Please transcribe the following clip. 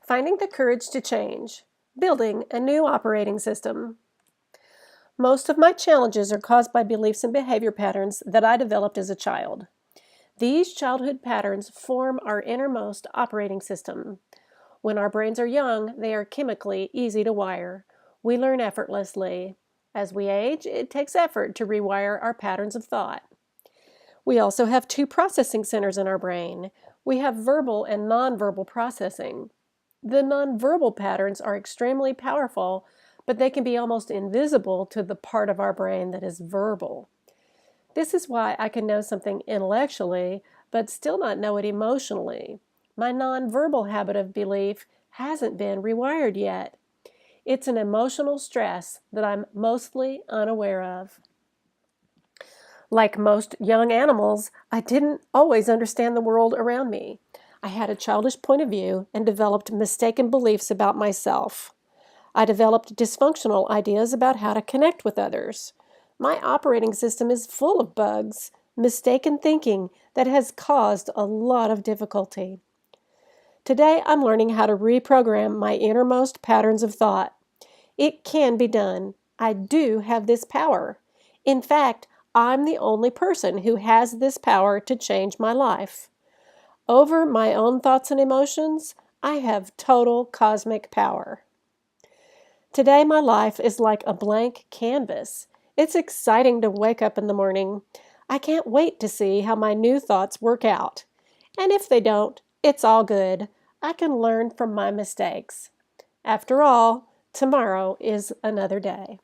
Finding the courage to change, building a new operating system. Most of my challenges are caused by beliefs and behavior patterns that I developed as a child. These childhood patterns form our innermost operating system. When our brains are young, they are chemically easy to wire. We learn effortlessly. As we age, it takes effort to rewire our patterns of thought. We also have two processing centers in our brain. We have verbal and nonverbal processing. The nonverbal patterns are extremely powerful, but they can be almost invisible to the part of our brain that is verbal. This is why I can know something intellectually, but still not know it emotionally. My nonverbal habit of belief hasn't been rewired yet. It's an emotional stress that I'm mostly unaware of. Like most young animals, I didn't always understand the world around me. I had a childish point of view and developed mistaken beliefs about myself. I developed dysfunctional ideas about how to connect with others. My operating system is full of bugs, mistaken thinking that has caused a lot of difficulty. Today, I'm learning how to reprogram my innermost patterns of thought. It can be done. I do have this power. In fact, I'm the only person who has this power to change my life. Over my own thoughts and emotions, I have total cosmic power. Today, my life is like a blank canvas. It's exciting to wake up in the morning. I can't wait to see how my new thoughts work out. And if they don't, it's all good. I can learn from my mistakes. After all, tomorrow is another day.